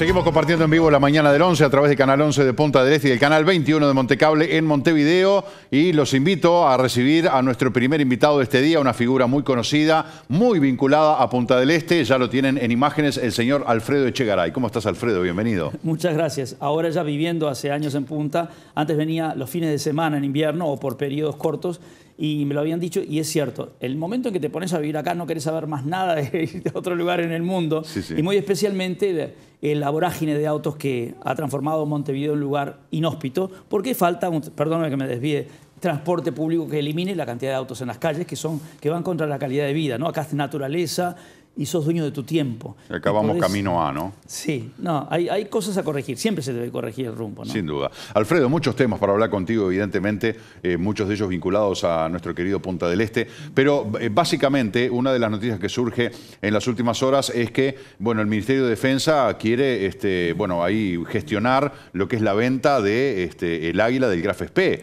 Seguimos compartiendo en vivo la mañana del 11 a través de Canal 11 de Punta del Este y del Canal 21 de Montecable en Montevideo. Y los invito a recibir a nuestro primer invitado de este día, una figura muy conocida, muy vinculada a Punta del Este. Ya lo tienen en imágenes, el señor Alfredo Echegaray. ¿Cómo estás, Alfredo? Bienvenido. Muchas gracias. Ahora ya viviendo hace años en Punta, antes venía los fines de semana en invierno o por periodos cortos, y me lo habían dicho, y es cierto, el momento en que te pones a vivir acá no querés saber más nada de otro lugar en el mundo, sí, sí. Y muy especialmente la vorágine de autos que ha transformado Montevideo en un lugar inhóspito, porque falta, perdóname que me desvíe, transporte público que elimine la cantidad de autos en las calles que van contra la calidad de vida, ¿no? Acá es naturaleza y sos dueño de tu tiempo. Acá vamos camino a, ¿no? Sí, no, hay cosas a corregir, siempre se debe corregir el rumbo, ¿no? Sin duda. Alfredo, muchos temas para hablar contigo, evidentemente, muchos de ellos vinculados a nuestro querido Punta del Este, pero básicamente una de las noticias que surge en las últimas horas es que, bueno, el Ministerio de Defensa quiere, bueno, ahí gestionar lo que es la venta de el águila del Graf Spee,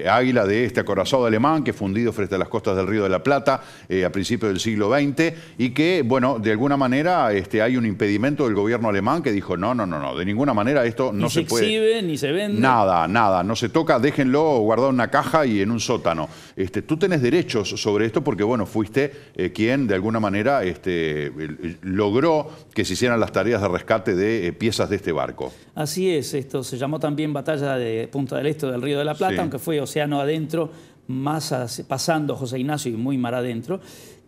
águila de este acorazado alemán que fundido frente a las costas del Río de la Plata a principios del siglo XX y que, bueno, de alguna manera hay un impedimento del gobierno alemán que dijo no, de ninguna manera esto no se puede. Ni se exhibe, ni se vende. Nada, no se toca, déjenlo guardado en una caja y en un sótano. Tú tenés derechos sobre esto porque, bueno, fuiste quien de alguna manera logró que se hicieran las tareas de rescate de piezas de este barco. Así es, esto se llamó también Batalla de Punta del Este del Río de la Plata, sí, aunque fue océano adentro, más pasando José Ignacio y muy mar adentro.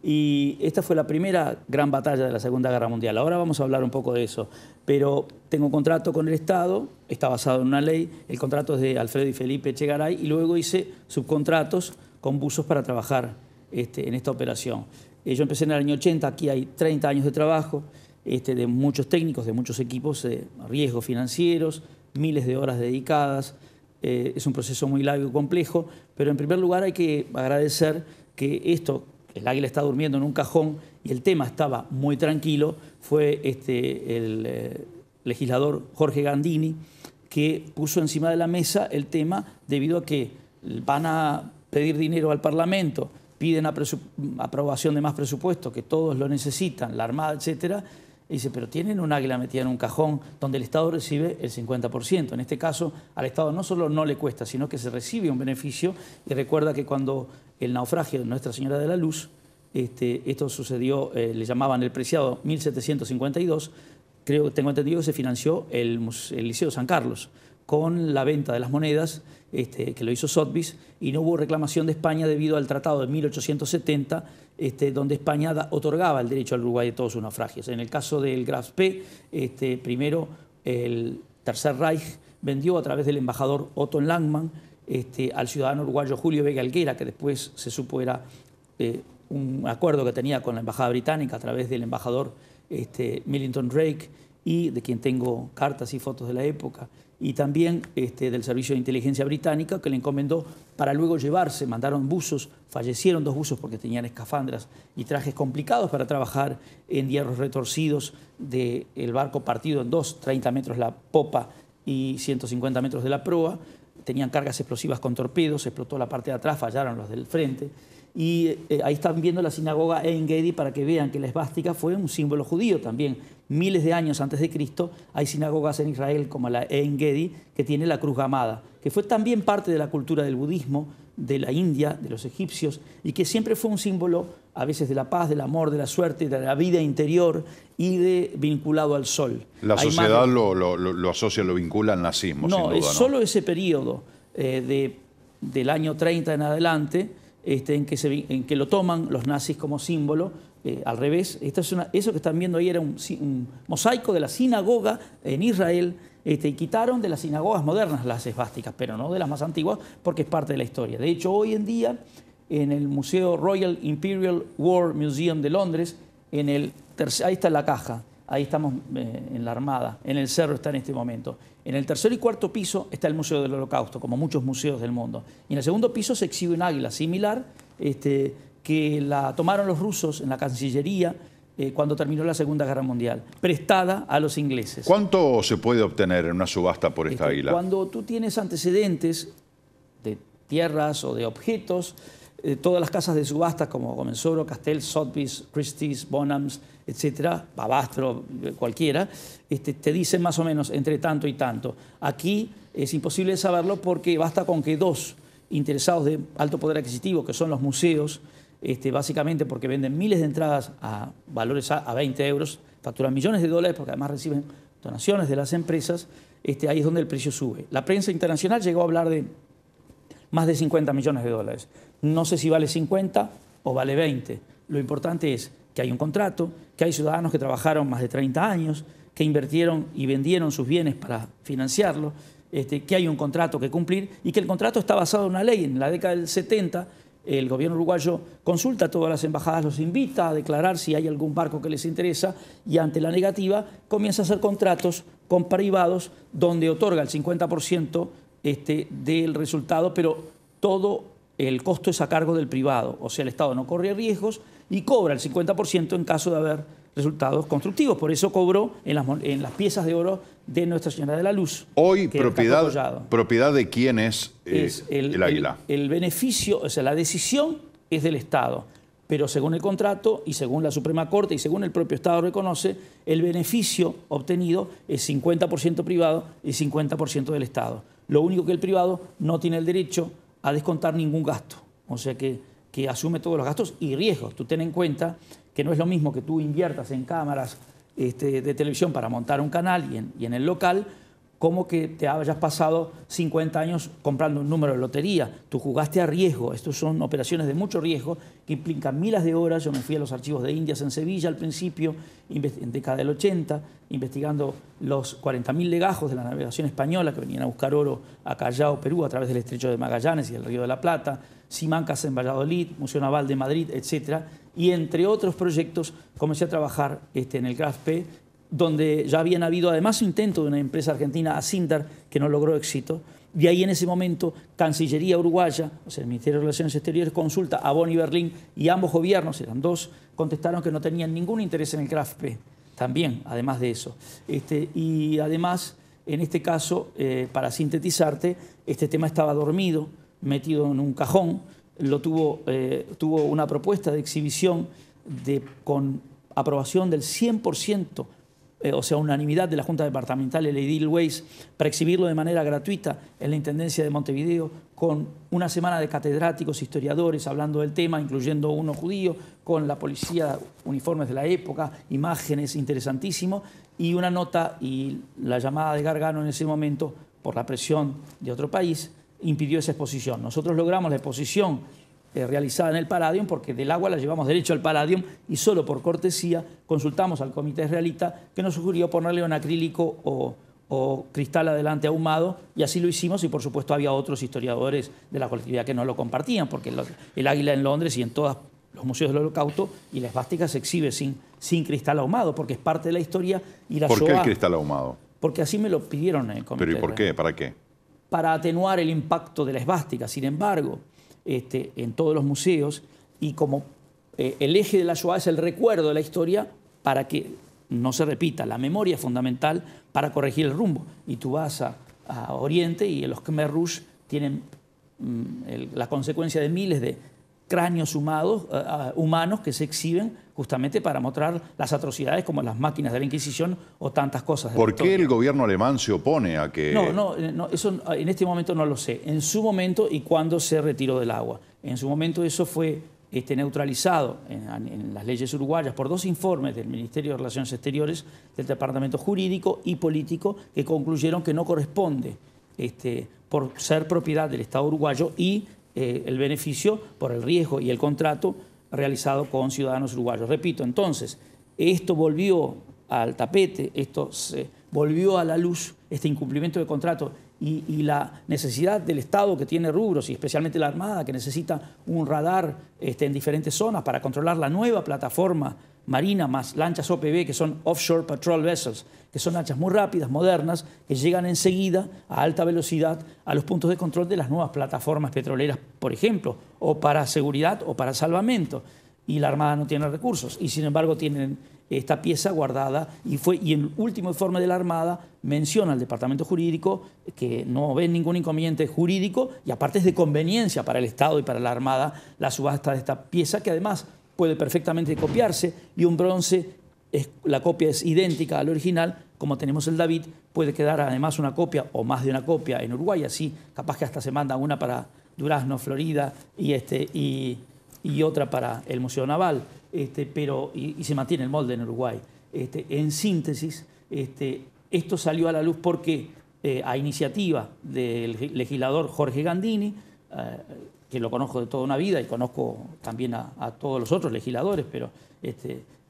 Y esta fue la primera gran batalla de la Segunda Guerra Mundial. Ahora vamos a hablar un poco de eso. Pero tengo un contrato con el Estado, está basado en una ley. El contrato es de Alfredo y Felipe Echegaray y luego hice subcontratos con buzos para trabajar en esta operación. Yo empecé en el año 80, aquí hay 30 años de trabajo, de muchos técnicos, de muchos equipos, riesgos financieros, miles de horas dedicadas. Es un proceso muy largo y complejo, pero en primer lugar hay que agradecer que el águila está durmiendo en un cajón y el tema estaba muy tranquilo, fue el legislador Jorge Gandini que puso encima de la mesa el tema debido a que van a pedir dinero al Parlamento, piden aprobación de más presupuesto, que todos lo necesitan, la Armada, etcétera. Y dice, pero tienen un águila metida en un cajón donde el Estado recibe el 50%. En este caso, al Estado no solo no le cuesta, sino que se recibe un beneficio. Y recuerda que cuando el naufragio de Nuestra Señora de la Luz, esto sucedió, le llamaban el Preciado 1752, creo que tengo entendido que se financió el Liceo San Carlos con la venta de las monedas, que lo hizo Sotheby's, y no hubo reclamación de España debido al Tratado de 1870, donde España otorgaba el derecho al Uruguay de todos sus naufragios. En el caso del Graf Spee, primero el Tercer Reich vendió a través del embajador Otto Langmann al ciudadano uruguayo Julio Vega Helguera, que después se supo era un acuerdo que tenía con la embajada británica a través del embajador Millington Drake, y de quien tengo cartas y fotos de la época, y también del Servicio de Inteligencia Británica, que le encomendó para luego llevarse, mandaron buzos, fallecieron 2 buzos porque tenían escafandras y trajes complicados para trabajar en hierros retorcidos del barco partido en 2, 30 metros la popa y 150 metros de la proa, tenían cargas explosivas con torpedos, explotó la parte de atrás, fallaron los del frente. Y ahí están viendo la sinagoga Ein Gedi para que vean que la esvástica fue un símbolo judío también. Miles de años antes de Cristo hay sinagogas en Israel como la Ein Gedi que tiene la cruz gamada, que fue también parte de la cultura del budismo, de la India, de los egipcios, y que siempre fue un símbolo a veces de la paz, del amor, de la suerte, de la vida interior y vinculado al sol. La sociedad lo asocia, lo vincula al nazismo, sin duda, es solo ese periodo del año 30 en adelante, en que lo toman los nazis como símbolo, al revés. Eso que están viendo ahí era un mosaico de la sinagoga en Israel, y quitaron de las sinagogas modernas las esvásticas, pero no de las más antiguas, porque es parte de la historia. De hecho, hoy en día, en el Museo Royal Imperial War Museum de Londres, ahí está la caja, ahí estamos en la Armada, en el cerro está en este momento. En el tercer y cuarto piso está el Museo del Holocausto, como muchos museos del mundo. Y en el segundo piso se exhibe un águila similar, que la tomaron los rusos en la Cancillería cuando terminó la Segunda Guerra Mundial, prestada a los ingleses. ¿Cuánto se puede obtener en una subasta por esta águila? Cuando tú tienes antecedentes de tierras o de objetos, todas las casas de subasta como Comensoro, Castell, Sotheby's, Christie's, Bonhams, etcétera, Babastro, cualquiera, te dicen más o menos entre tanto y tanto. Aquí es imposible saberlo porque basta con que dos interesados de alto poder adquisitivo, que son los museos, básicamente porque venden miles de entradas a valores a 20 euros, facturan millones de dólares porque además reciben donaciones de las empresas, ahí es donde el precio sube. La prensa internacional llegó a hablar de más de 50 millones de dólares. No sé si vale 50 o vale 20. Lo importante es que hay un contrato, que hay ciudadanos que trabajaron más de 30 años, que invirtieron y vendieron sus bienes para financiarlo, que hay un contrato que cumplir y que el contrato está basado en una ley. En la década del 70, el gobierno uruguayo consulta a todas las embajadas, los invita a declarar si hay algún barco que les interesa y ante la negativa comienza a hacer contratos con privados donde otorga el 50% del resultado, pero todo el costo es a cargo del privado. O sea, el Estado no corre riesgos y cobra el 50% en caso de haber resultados constructivos. Por eso cobró en las piezas de oro de Nuestra Señora de la Luz. Hoy, propiedad de quién es el Águila. El beneficio, o sea, la decisión es del Estado, pero según el contrato y según la Suprema Corte y según el propio Estado reconoce, el beneficio obtenido es 50% privado y 50% del Estado. Lo único que el privado no tiene el derecho a descontar ningún gasto, o sea que asume todos los gastos y riesgos. Tú ten en cuenta que no es lo mismo que tú inviertas en cámaras de televisión para montar un canal y en el local, como que te hayas pasado 50 años comprando un número de lotería. Tú jugaste a riesgo. Estas son operaciones de mucho riesgo que implican miles de horas. Yo me fui a los archivos de Indias en Sevilla al principio, en década del 80, investigando los 40.000 legajos de la navegación española que venían a buscar oro a Callao, Perú, a través del Estrecho de Magallanes y el Río de la Plata, Simancas en Valladolid, Museo Naval de Madrid, etc. Y entre otros proyectos comencé a trabajar en el GRAFP, donde ya habían habido además un intento de una empresa argentina, Asindar, que no logró éxito. Y ahí en ese momento Cancillería uruguaya, o sea, el Ministerio de Relaciones Exteriores, consulta a Bonn y Berlín y ambos gobiernos, eran dos, contestaron que no tenían ningún interés en el GRAFP, también, además de eso. Y además, en este caso, para sintetizarte, este tema estaba dormido, metido en un cajón, tuvo una propuesta de exhibición con aprobación del 100%, o sea, unanimidad de la Junta Departamental, el edil Weiss, para exhibirlo de manera gratuita en la Intendencia de Montevideo, con una semana de catedráticos, historiadores, hablando del tema, incluyendo uno judío, con la policía, uniformes de la época, imágenes, interesantísimo, y una nota y la llamada de Gargano en ese momento, por la presión de otro país, impidió esa exposición. Nosotros logramos la exposición realizada en el Palladium, porque del agua la llevamos derecho al Palladium y solo por cortesía consultamos al comité israelita que nos sugirió ponerle un acrílico o cristal adelante ahumado y así lo hicimos y por supuesto había otros historiadores de la colectividad que no lo compartían porque el águila en Londres y en todos los museos del Holocausto y la esvástica se exhibe sin cristal ahumado porque es parte de la historia y la Shoah. ¿Por qué el cristal ahumado? Porque así me lo pidieron en el comité. ¿Pero y por qué? ¿Para qué? Para atenuar el impacto de la esvástica. Sin embargo, en todos los museos y como el eje de la Shoah es el recuerdo de la historia para que no se repita. La memoria es fundamental para corregir el rumbo. Y tú vas a Oriente y los Khmer Rouge tienen la consecuencia de miles de cráneos humanos que se exhiben justamente para mostrar las atrocidades como las máquinas de la Inquisición o tantas cosas. ¿Por qué el gobierno alemán se opone a que...? No, eso en este momento no lo sé. En su momento y cuando se retiró del agua. En su momento eso fue neutralizado en las leyes uruguayas por dos informes del Ministerio de Relaciones Exteriores, del Departamento Jurídico y Político, que concluyeron que no corresponde por ser propiedad del Estado uruguayo y el beneficio por el riesgo y el contrato realizado con ciudadanos uruguayos. Repito, entonces, esto volvió al tapete, esto se volvió a la luz, este incumplimiento de contrato y la necesidad del Estado que tiene rubros y especialmente la Armada que necesita un radar en diferentes zonas para controlar la nueva plataforma marina más lanchas OPV que son Offshore Patrol Vessels, que son lanchas muy rápidas, modernas, que llegan enseguida a alta velocidad a los puntos de control de las nuevas plataformas petroleras, por ejemplo, o para seguridad o para salvamento. y la Armada no tiene recursos. Y sin embargo tienen esta pieza guardada y el último informe de la Armada menciona al Departamento Jurídico que no ven ningún inconveniente jurídico y aparte es de conveniencia para el Estado y para la Armada la subasta de esta pieza, que además puede perfectamente copiarse, y un bronce, la copia es idéntica al original, como tenemos el David, puede quedar además una copia o más de una copia en Uruguay, así capaz que hasta se manda una para Durazno, Florida, y otra para el Museo Naval, y se mantiene el molde en Uruguay. En síntesis, esto salió a la luz porque a iniciativa del legislador Jorge Gandini, que lo conozco de toda una vida y conozco también a todos los otros legisladores, pero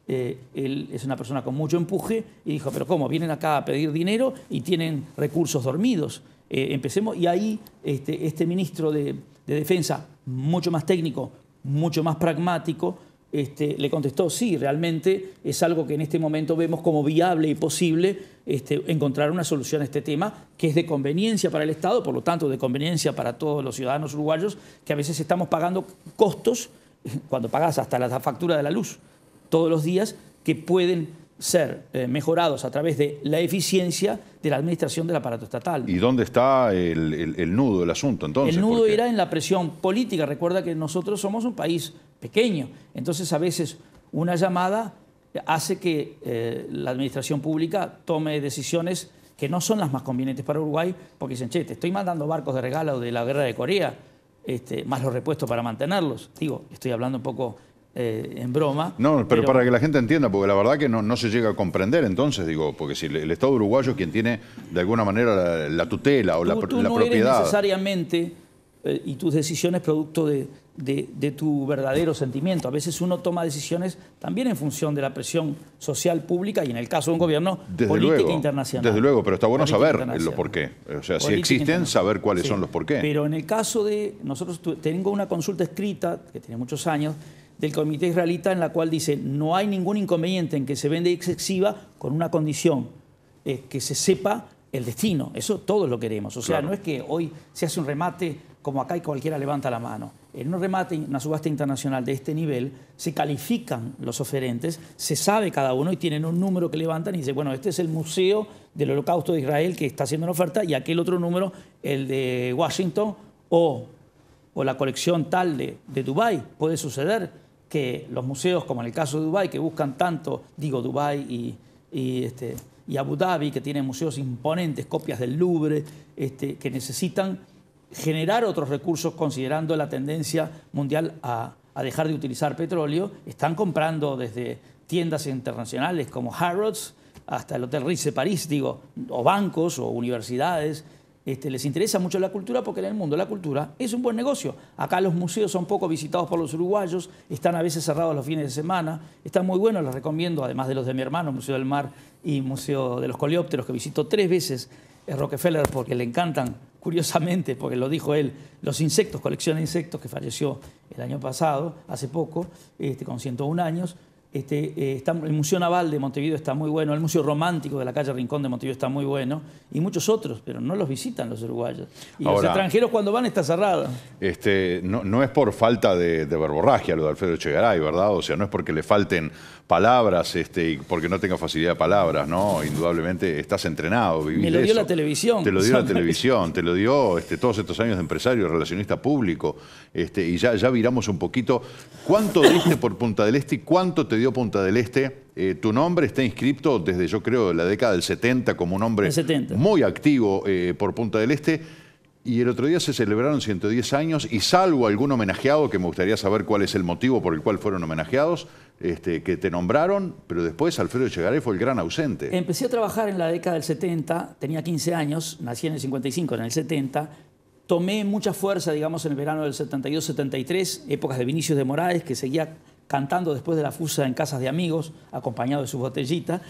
él es una persona con mucho empuje y dijo, pero ¿cómo? Vienen acá a pedir dinero y tienen recursos dormidos. Empecemos, y ahí este ministro de Defensa, mucho más técnico, mucho más pragmático, le contestó, sí, realmente es algo que en este momento vemos como viable y posible encontrar una solución a este tema, que es de conveniencia para el Estado, por lo tanto de conveniencia para todos los ciudadanos uruguayos, que a veces estamos pagando costos, cuando pagas hasta la factura de la luz todos los días, que pueden ser mejorados a través de la eficiencia de la administración del aparato estatal. ¿Y dónde está el nudo del asunto entonces? El nudo era en la presión política. Recuerda que nosotros somos un país pequeño, entonces a veces una llamada hace que la administración pública tome decisiones que no son las más convenientes para Uruguay, porque dicen, che, te estoy mandando barcos de regalo de la guerra de Corea, más los repuestos para mantenerlos. Digo, estoy hablando un poco en broma. No, pero para que la gente entienda, porque la verdad que no se llega a comprender entonces, digo, porque si el Estado uruguayo es quien tiene de alguna manera la tutela o la propiedad. No eres necesariamente, y tus decisiones producto de tu verdadero sentimiento. A veces uno toma decisiones también en función de la presión social pública y en el caso de un gobierno política internacional. Desde luego, pero está bueno saber los por qué. O sea, si existen, saber cuáles son los por qué. Pero en el caso de nosotros, tengo una consulta escrita, que tiene muchos años, del Comité Israelita, en la cual dice no hay ningún inconveniente en que se venda y se exhiba con una condición, que se sepa el destino. Eso todos lo queremos. O sea, claro, no es que hoy se hace un remate como acá y cualquiera levanta la mano. En un remate, una subasta internacional de este nivel, se califican los oferentes, se sabe cada uno y tienen un número que levantan y dicen, bueno, este es el Museo del Holocausto de Israel que está haciendo una oferta y aquel otro número, el de Washington o la colección tal de Dubái. Puede suceder que los museos, como en el caso de Dubái, que buscan tanto, digo Dubái y Abu Dhabi, que tienen museos imponentes, copias del Louvre, que necesitan generar otros recursos considerando la tendencia mundial a dejar de utilizar petróleo, están comprando desde tiendas internacionales como Harrods hasta el Hotel Ritz de París, digo, o bancos o universidades. Les interesa mucho la cultura porque en el mundo la cultura es un buen negocio. Acá los museos son poco visitados por los uruguayos, están a veces cerrados los fines de semana, están muy buenos, los recomiendo, además de los de mi hermano, Museo del Mar y Museo de los Coleópteros, que visitó 3 veces Rockefeller porque le encantan, curiosamente, porque lo dijo él, los insectos, colección de insectos, que falleció el año pasado, hace poco, con 101 años. El Museo Naval de Montevideo está muy bueno, el Museo Romántico de la calle Rincón de Montevideo está muy bueno, y muchos otros, pero no los visitan los uruguayos. Y ahora, los extranjeros cuando van está cerrado. No es por falta de verborragia lo de Alfredo Echegaray, ¿verdad? O sea, no es porque le falten palabras y porque no tenga facilidad de palabras, ¿no? Indudablemente estás entrenado, vivís. Me lo dio la televisión. Te lo dio la televisión, te lo dio todos estos años de empresario, relacionista público, y ya viramos un poquito. ¿Cuánto diste por Punta del Este y cuánto te dio Punta del Este? Tu nombre está inscripto desde, yo creo, la década del 70 como un hombre muy activo por Punta del Este. Y el otro día se celebraron 110 años y salvo algún homenajeado, que me gustaría saber cuál es el motivo por el cual fueron homenajeados, que te nombraron, pero después Alfredo Echegaray fue el gran ausente. Empecé a trabajar en la década del 70, tenía 15 años, nací en el 55, en el 70, tomé mucha fuerza, digamos, en el verano del 72-73, épocas de Vinicius de Moraes, que seguía cantando después de la fusa en casas de amigos, acompañado de su botellita,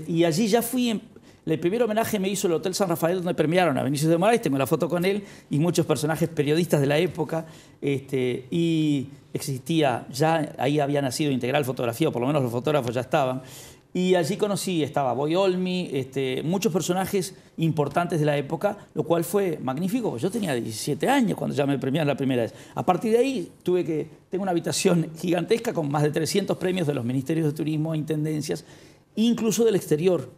y allí ya fui... El primer homenaje me hizo el Hotel San Rafael, donde premiaron a Vinicius de Moraes, tengo la foto con él, y muchos personajes periodistas de la época, y existía, ya ahí había nacido Integral Fotografía, o por lo menos los fotógrafos ya estaban, Y allí conocí, estaba Boy Olmi, muchos personajes importantes de la época, lo cual fue magnífico. Yo tenía 17 años cuando ya me premiaron la primera vez. A partir de ahí tengo una habitación gigantesca con más de 300 premios de los ministerios de turismo, intendencias, incluso del exterior.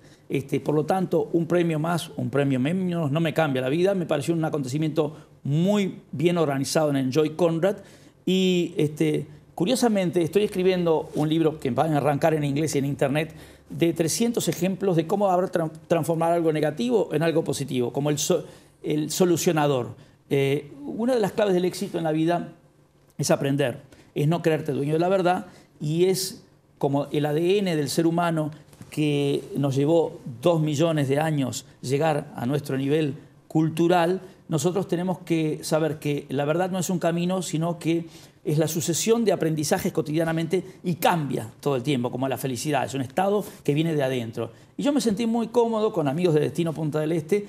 Por lo tanto, un premio más, un premio menos, no me cambia la vida. Me pareció un acontecimiento muy bien organizado en Enjoy Conrad. Y curiosamente, estoy escribiendo un libro que va a arrancar en inglés y en internet de 300 ejemplos de cómo transformar algo negativo en algo positivo, como el solucionador. Una de las claves del éxito en la vida es aprender, es no creerte dueño de la verdad, y es como el ADN del ser humano que nos llevó 2 millones de años llegar a nuestro nivel cultural. Nosotros tenemos que saber que la verdad no es un camino, sino que es la sucesión de aprendizajes cotidianamente y cambia todo el tiempo, como la felicidad. Es un estado que viene de adentro. Y yo me sentí muy cómodo con amigos de Destino Punta del Este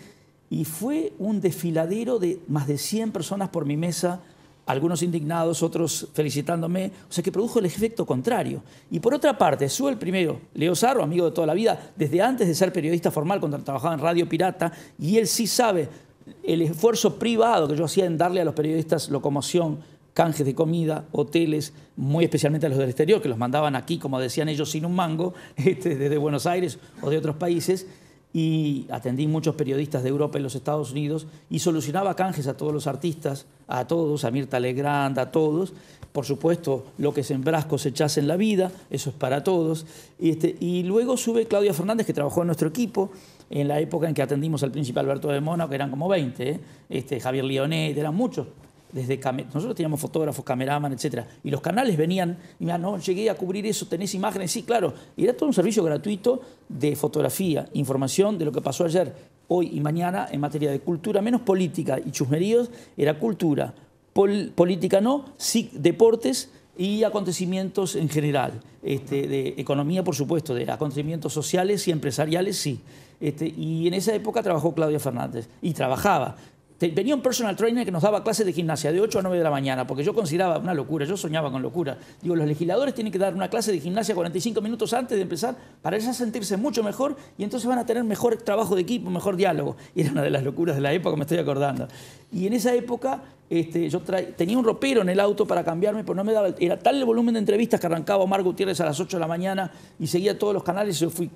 y fue un desfiladero de más de 100 personas por mi mesa, algunos indignados, otros felicitándome, o sea que produjo el efecto contrario. Y por otra parte, sube el primero, Leo Sarro, amigo de toda la vida, desde antes de ser periodista formal, cuando trabajaba en Radio Pirata, y él sí sabe el esfuerzo privado que yo hacía en darle a los periodistas locomoción, canjes de comida, hoteles, muy especialmente a los del exterior, que los mandaban aquí, como decían ellos, sin un mango, desde Buenos Aires o de otros países, y atendí muchos periodistas de Europa y los Estados Unidos y solucionaba canjes a todos los artistas, a todos, a Mirta Legrand, a todos. Por supuesto, lo que sembrás cosechás en la vida, eso es para todos. Y luego sube Claudia Fernández, que trabajó en nuestro equipo en la época en que atendimos al príncipe Alberto de Mónaco, que eran como 20, Javier Lionet, eran muchos. Nosotros teníamos fotógrafos, cameraman, etc. Y los canales venían y me decían, no, llegué a cubrir eso, ¿tenés imágenes? Sí, claro. Y era todo un servicio gratuito de fotografía, información de lo que pasó ayer, hoy y mañana en materia de cultura, menos política y chusmeríos, era cultura. Política no, sí, deportes y acontecimientos en general. De economía, por supuesto, de acontecimientos sociales y empresariales, sí. Y en esa época trabajó Claudia Fernández. Y trabajaba. Venía un personal trainer que nos daba clases de gimnasia de 8 a 9 de la mañana, porque yo consideraba una locura, yo soñaba con locura. Digo, los legisladores tienen que dar una clase de gimnasia 45 minutos antes de empezar para ellos sentirse mucho mejor y entonces van a tener mejor trabajo de equipo, mejor diálogo. Y era una de las locuras de la época, me estoy acordando. Y en esa época yo tenía un ropero en el auto para cambiarme, pero no me daba... Era tal el volumen de entrevistas que arrancaba Omar Gutiérrez a las 8 de la mañana y seguía todos los canales y yo fui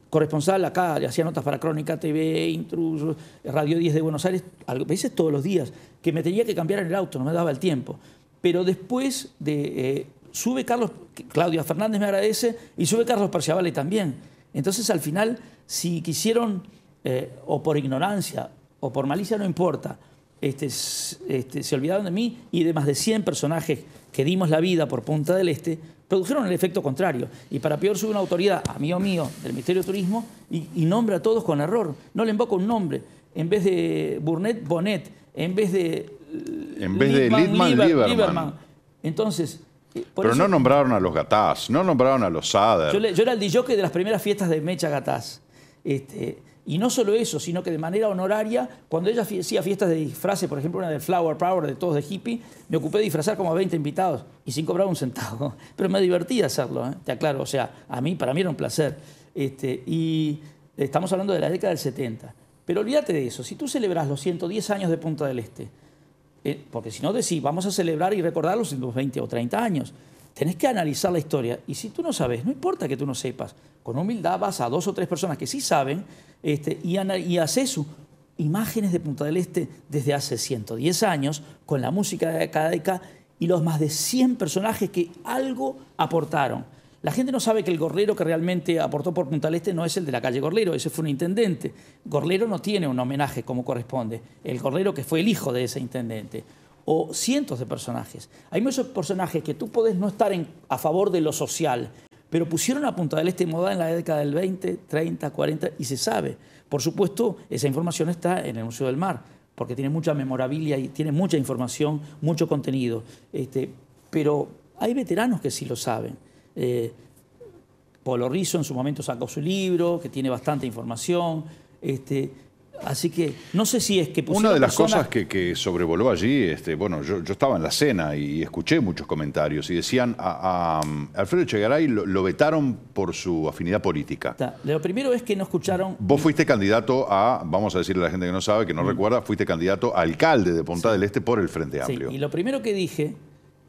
corresponsal acá, le hacía notas para Crónica TV, Intrusos, Radio 10 de Buenos Aires, a veces todos los días, que me tenía que cambiar en el auto, no me daba el tiempo. Pero después sube Claudia Fernández me agradece, y sube Carlos Perciavale también. Entonces al final, si quisieron, o por ignorancia, o por malicia, no importa, se olvidaron de mí y de más de 100 personajes que dimos la vida por Punta del Este, produjeron el efecto contrario. Y para peor sube una autoridad, amigo mío, del Ministerio de Turismo, y nombra a todos con error. No le invoca un nombre. En vez de Burnett, Bonet. En vez de Littman, Lieberman. Entonces... Pero no nombraron a los Gatás, no nombraron a los Sader. Yo era el DJ de las primeras fiestas de Mecha Gatás. Y no solo eso, sino que de manera honoraria, cuando ella hacía fiestas de disfraces, por ejemplo una de Flower Power, de todos de hippie, me ocupé de disfrazar como a 20 invitados y sin cobrar un centavo. Pero me divertía hacerlo, te aclaro. O sea, para mí era un placer. Y estamos hablando de la década del 70. Pero olvídate de eso. Si tú celebras los 110 años de Punta del Este, porque si no decís, vamos a celebrar y recordar los 20 o 30 años, tenés que analizar la historia. Y si tú no sabes, no importa que tú no sepas. Con humildad vas a 2 o 3 personas que sí saben y haces imágenes de Punta del Este desde hace 110 años, con la música de cada década y los más de 100 personajes que algo aportaron. La gente no sabe que el gorlero que realmente aportó por Punta del Este no es el de la calle Gorlero, ese fue un intendente. Gorlero no tiene un homenaje como corresponde. El gorlero que fue el hijo de ese intendente. O cientos de personajes. Hay muchos personajes que tú podés no estar a favor de lo social, pero pusieron a Punta del Este moda en la década del 20, 30, 40 y se sabe. Por supuesto, esa información está en el Museo del Mar, porque tiene mucha memorabilia y tiene mucha información, mucho contenido. Pero hay veteranos que sí lo saben. Polo Rizzo en su momento sacó su libro, que tiene bastante información. Así que no sé si es que una de las cosas que sobrevoló allí, bueno, yo estaba en la cena y escuché muchos comentarios y decían a Alfredo Echegaray lo vetaron por su afinidad política. Lo primero es que no escucharon... Vos fuiste candidato a, vamos a decirle a la gente que no sabe, que no recuerda, fuiste candidato a alcalde de Punta del Este por el Frente Amplio. Sí, y lo primero que dije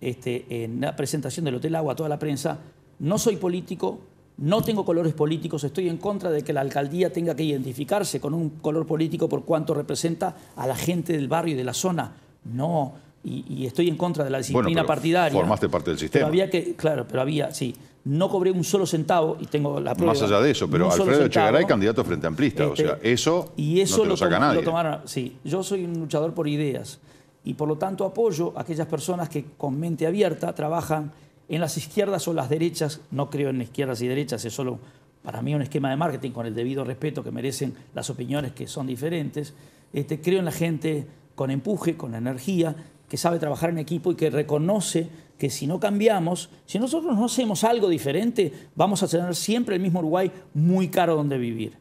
en la presentación del Hotel Agua a toda la prensa, no soy político, no tengo colores políticos, estoy en contra de que la alcaldía tenga que identificarse con un color político por cuanto representa a la gente del barrio y de la zona. No, y estoy en contra de la disciplina partidaria. Formaste parte del sistema. Pero había, sí, no cobré un solo centavo y tengo la prueba. Más allá de eso, pero Alfredo Echegaray, candidato Frente Amplista, o sea, eso no te lo saca nadie. Sí, yo soy un luchador por ideas y por lo tanto apoyo a aquellas personas que con mente abierta trabajan en las izquierdas o las derechas. No creo en izquierdas y derechas, es solo para mí un esquema de marketing con el debido respeto que merecen las opiniones que son diferentes. Creo en la gente con empuje, con energía, que sabe trabajar en equipo y que reconoce que si no cambiamos, si nosotros no hacemos algo diferente, vamos a tener siempre el mismo Uruguay muy caro donde vivir.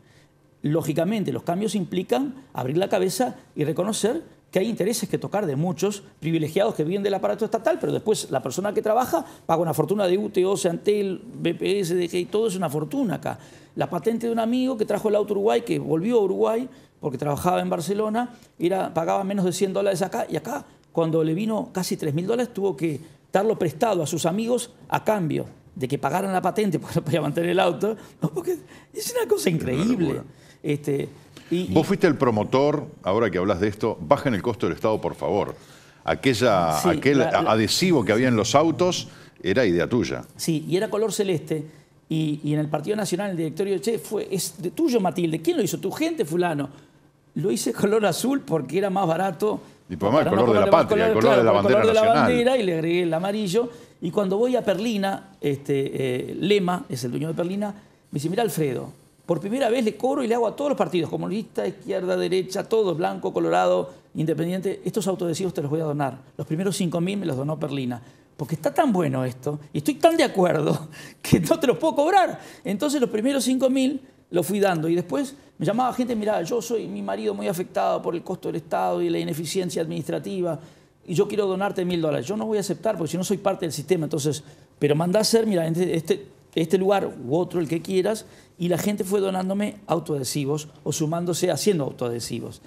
Lógicamente, los cambios implican abrir la cabeza y reconocer que hay intereses que tocar de muchos privilegiados que viven del aparato estatal, pero después la persona que trabaja paga una fortuna de UTO, Antel, BPS, DGI, todo es una fortuna acá. La patente de un amigo que trajo el auto a Uruguay, que volvió a Uruguay porque trabajaba en Barcelona, pagaba menos de $100 acá, y acá cuando le vino casi $3.000 tuvo que darlo prestado a sus amigos a cambio de que pagaran la patente porque no podía mantener el auto, no, porque es una cosa increíble. Vos fuiste el promotor, ahora que hablas de esto, bajen el costo del Estado, por favor. Aquel adhesivo que había en los autos era idea tuya. Sí, y era color celeste. Y en el Partido Nacional, el directorio de es de tuyo, Matilde. ¿Quién lo hizo? ¿Tu gente, fulano? Lo hice color azul porque era más barato. Y por más el color de la patria, el color de la bandera nacional. La bandera, y le agregué el amarillo. Y cuando voy a Perlina, Lema, es el dueño de Perlina, me dice, mira, Alfredo, por primera vez le cobro y le hago a todos los partidos, comunista, izquierda, derecha, todos, blanco, colorado, independiente, estos autoadhesivos te los voy a donar. Los primeros 5.000 me los donó Perlina. Porque está tan bueno esto, y estoy tan de acuerdo, que no te los puedo cobrar. Entonces los primeros 5.000 los fui dando. Y después me llamaba gente, mirá, yo soy mi marido muy afectado por el costo del Estado y la ineficiencia administrativa, y yo quiero donarte $1.000. Yo no voy a aceptar, porque si no soy parte del sistema. Entonces, pero mandá a hacer, mira, este lugar u otro, el que quieras, y la gente fue donándome autoadhesivos o sumándose haciendo autoadhesivos.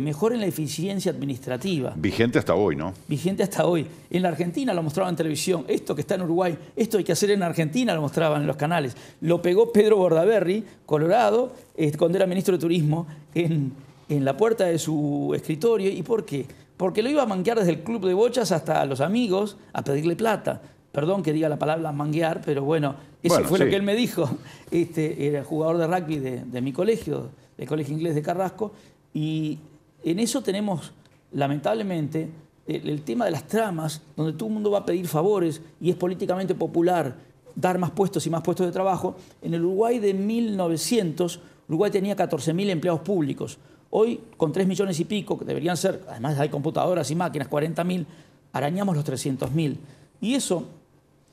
Mejoren la eficiencia administrativa. Vigente hasta hoy, ¿no? Vigente hasta hoy. En la Argentina lo mostraban en televisión. Esto que está en Uruguay, esto hay que hacer en Argentina, lo mostraban en los canales. Lo pegó Pedro Bordaberry, Colorado, cuando era ministro de Turismo, en la puerta de su escritorio. ¿Y por qué? Porque lo iba a manguear desde el club de bochas hasta los amigos a pedirle plata. Perdón que diga la palabra manguear, pero bueno, eso fue lo que él me dijo. Era jugador de rugby de mi colegio, del Colegio Inglés de Carrasco, y en eso tenemos, lamentablemente, el tema de las tramas, donde todo el mundo va a pedir favores y es políticamente popular dar más puestos y más puestos de trabajo. En el Uruguay de 1900, Uruguay tenía 14.000 empleados públicos. Hoy, con 3 millones y pico, que deberían ser, además hay computadoras y máquinas, 40.000, arañamos los 300.000. Y eso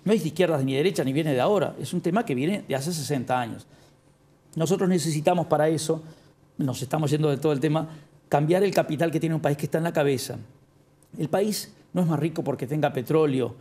no es de izquierdas ni de derecha, ni viene de ahora. Es un tema que viene de hace 60 años. Nosotros necesitamos para eso, nos estamos yendo de todo el tema, cambiar el capital que tiene un país que está en la cabeza. El país no es más rico porque tenga petróleo.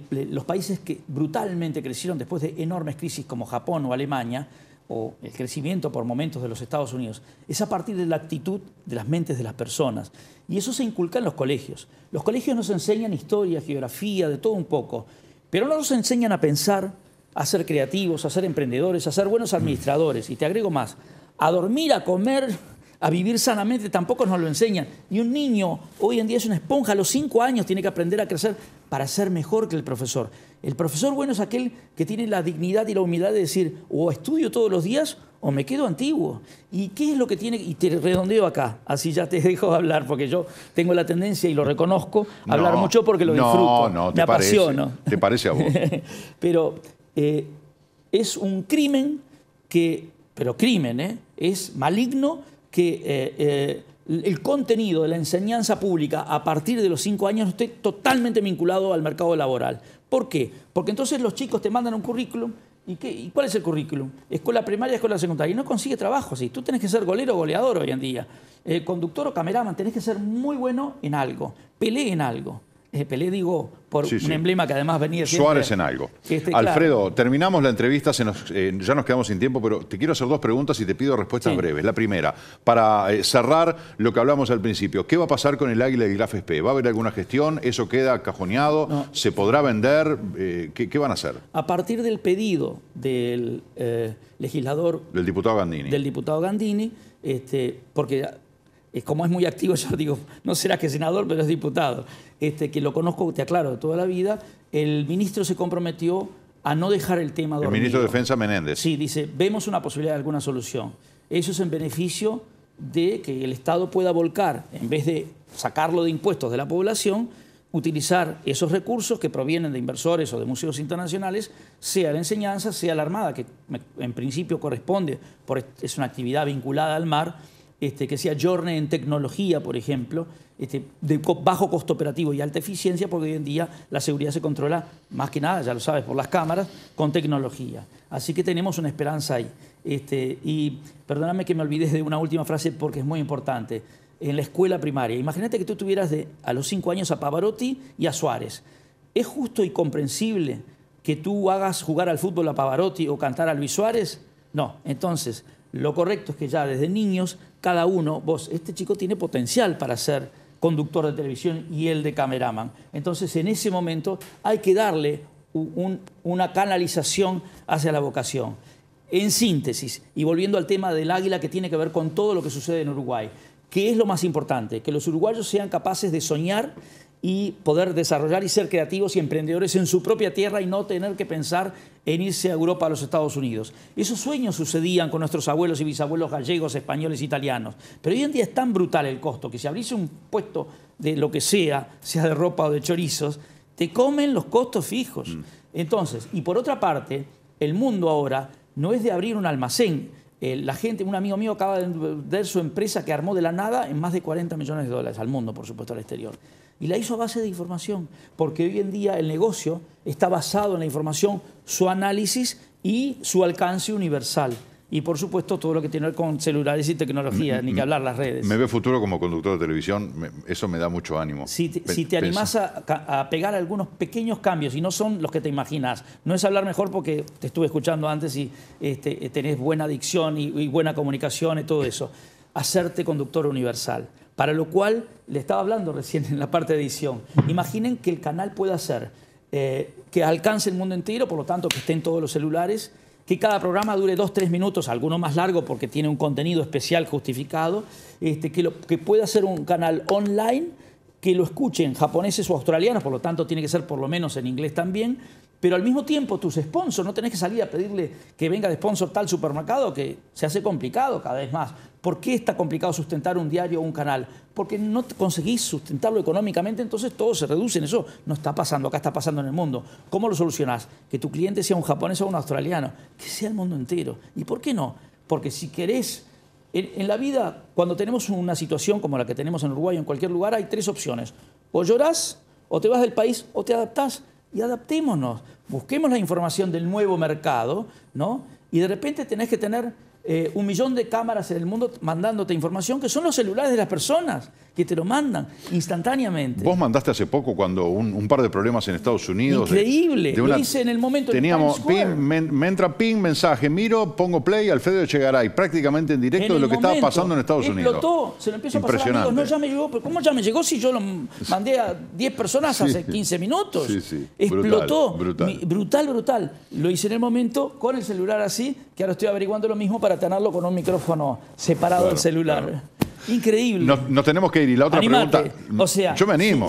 Los países que brutalmente crecieron después de enormes crisis como Japón o Alemania, o el crecimiento por momentos de los Estados Unidos, es a partir de la actitud de las mentes de las personas. Y eso se inculca en los colegios. Los colegios nos enseñan historia, geografía, de todo un poco, pero no nos enseñan a pensar, a ser creativos, a ser emprendedores, a ser buenos administradores. Y te agrego más, a dormir, a comer, a vivir sanamente, tampoco nos lo enseñan. Y un niño hoy en día es una esponja, a los 5 años tiene que aprender a crecer para ser mejor que el profesor. El profesor bueno es aquel que tiene la dignidad y la humildad de decir, o estudio todos los días o me quedo antiguo. ¿Y qué es lo que tiene? Y te redondeo acá, así ya te dejo hablar, porque yo tengo la tendencia, y lo reconozco, a hablar mucho porque lo disfruto, me apasiono. ¿Te parece a vos? Pero es un crimen pero crimen, es maligno que el contenido de la enseñanza pública a partir de los 5 años no esté totalmente vinculado al mercado laboral. ¿Por qué? Porque entonces los chicos te mandan un currículum ¿Y cuál es el currículum? Escuela primaria, escuela secundaria. Y no consigue trabajo así. Tú tenés que ser golero o goleador hoy en día. Conductor o cameraman, tenés que ser muy bueno en algo. Pelé en algo. Pelé, digo, por un emblema que además venía siempre. Suárez en algo. Alfredo, claro, terminamos la entrevista, ya nos quedamos sin tiempo, pero te quiero hacer dos preguntas y te pido respuestas breves. La primera, para cerrar lo que hablamos al principio, ¿qué va a pasar con el Águila y el Graf Spee? ¿Va a haber alguna gestión? ¿Eso queda cajoneado? No. ¿Se podrá vender? ¿Qué van a hacer? A partir del pedido del legislador... Del diputado Gandini. Del diputado Gandini, porque... como es muy activo, yo digo, no será que senador, pero es diputado, que lo conozco, te aclaro, de toda la vida, el ministro se comprometió a no dejar el tema dormido. El ministro de Defensa Menéndez. Sí, dice, vemos una posibilidad de alguna solución. Eso es en beneficio de que el Estado pueda volcar, en vez de sacarlo de impuestos de la población, utilizar esos recursos que provienen de inversores o de museos internacionales, sea la enseñanza, sea la Armada, que en principio corresponde, es una actividad vinculada al mar, que sea Journey en tecnología, por ejemplo, de bajo costo operativo y alta eficiencia, porque hoy en día la seguridad se controla, más que nada, ya lo sabes, por las cámaras, con tecnología. Así que tenemos una esperanza ahí. Y perdóname que me olvides de una última frase porque es muy importante. En la escuela primaria, imagínate que tú tuvieras a los 5 años a Pavarotti y a Suárez. ¿Es justo y comprensible que tú hagas jugar al fútbol a Pavarotti o cantar a Luis Suárez? No. Entonces, lo correcto es que ya desde niños, cada uno, este chico tiene potencial para ser conductor de televisión y el de cameraman. Entonces, en ese momento hay que darle una canalización hacia la vocación. En síntesis, y volviendo al tema del Águila, que tiene que ver con todo lo que sucede en Uruguay, ¿qué es lo más importante? Que los uruguayos sean capaces de soñar y poder desarrollar y ser creativos y emprendedores en su propia tierra y no tener que pensar en irse a Europa, a los Estados Unidos. Esos sueños sucedían con nuestros abuelos y bisabuelos gallegos, españoles, italianos. Pero hoy en día es tan brutal el costo que si abrís un puesto de lo que sea de ropa o de chorizos, te comen los costos fijos. Entonces, y por otra parte, el mundo ahora no es de abrir un almacén. La gente, un amigo mío acaba de vender su empresa que armó de la nada en más de 40 millones de dólares al mundo, por supuesto, al exterior. Y la hizo a base de información, porque hoy en día el negocio está basado en la información, su análisis y su alcance universal. Y por supuesto todo lo que tiene que ver con celulares y tecnología, ni que hablar las redes. Me ve futuro como conductor de televisión, eso me da mucho ánimo. Si te animás a pegar algunos pequeños cambios, y no son los que te imaginas, no es hablar mejor porque te estuve escuchando antes y tenés buena dicción y buena comunicación y todo eso, hacerte conductor universal. Para lo cual, le estaba hablando recién en la parte de edición, imaginen que el canal pueda ser, que alcance el mundo entero, por lo tanto que esté en todos los celulares, que cada programa dure 2-3 minutos, alguno más largo porque tiene un contenido especial justificado, que pueda ser un canal online, que lo escuchen japoneses o australianos, por lo tanto tiene que ser por lo menos en inglés también, pero al mismo tiempo tus sponsors, no tenés que salir a pedirle que venga de sponsor tal supermercado, que se hace complicado cada vez más. ¿Por qué está complicado sustentar un diario o un canal? Porque no conseguís sustentarlo económicamente, entonces todo se reduce. Eso no está pasando, acá está pasando en el mundo. ¿Cómo lo solucionás? Que tu cliente sea un japonés o un australiano, que sea el mundo entero. ¿Y por qué no? Porque si querés, en la vida, cuando tenemos una situación como la que tenemos en Uruguay o en cualquier lugar, hay 3 opciones. O llorás, o te vas del país, o te adaptás. Y adaptémonos, busquemos la información del nuevo mercado, ¿no? Y de repente tenés que tener 1 millón de cámaras en el mundo mandándote información, que son los celulares de las personas, que te lo mandan instantáneamente. Vos mandaste hace poco cuando un par de problemas en Estados Unidos. Increíble, lo hice en el momento. Teníamos, me entra ping, mensaje, miro, pongo play, Alfredo Echegaray, prácticamente en directo de lo que estaba pasando en Estados Unidos. Explotó, se lo empezó a pasar a amigos, no, ya me llegó, pero ¿cómo ya me llegó si yo lo mandé a 10 personas hace 15 minutos? Sí. Explotó, brutal. brutal. Lo hice en el momento con el celular así, que ahora estoy averiguando lo mismo para tenerlo con un micrófono separado del celular. Claro. Increíble. Nos tenemos que ir. Y la otra pregunta... O sea, yo me animo,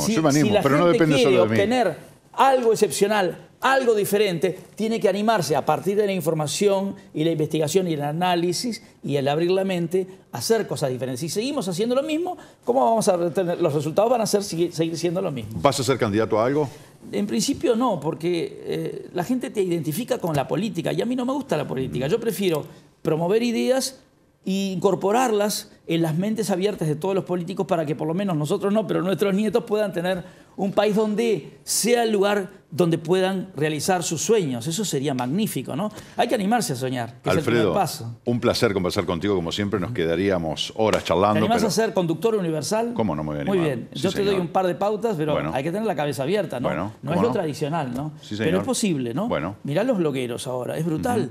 pero no depende solo de mí. Obtener algo excepcional, algo diferente, tiene que animarse a partir de la información y la investigación y el análisis y el abrir la mente a hacer cosas diferentes. Si seguimos haciendo lo mismo, ¿cómo vamos a tener? Los resultados van a ser seguir siendo lo mismo. ¿Vas a ser candidato a algo? En principio no, porque la gente te identifica con la política y a mí no me gusta la política. Yo prefiero promover ideas e incorporarlas en las mentes abiertas de todos los políticos para que por lo menos nosotros no, pero nuestros nietos puedan tener un país donde sea el lugar donde puedan realizar sus sueños. Eso sería magnífico, ¿no? Hay que animarse a soñar, que Alfredo, es el primer paso. Un placer conversar contigo, como siempre, nos quedaríamos horas charlando. ¿Te animás pero... a ser conductor universal? ¿Cómo no me voy a animar? Muy bien, Sí, yo te doy un par de pautas, pero hay que tener la cabeza abierta, ¿no? Bueno, no es lo tradicional, ¿no? Sí, pero es posible, ¿no? Bueno. Mirá los blogueros ahora, es brutal.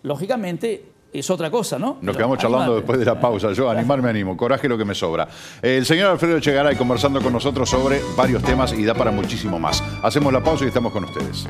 Lógicamente, es otra cosa, ¿no? Nos quedamos charlando después de la pausa. Yo me animo, coraje lo que me sobra. El señor Alfredo Echegaray conversando con nosotros sobre varios temas y da para muchísimo más. Hacemos la pausa y estamos con ustedes.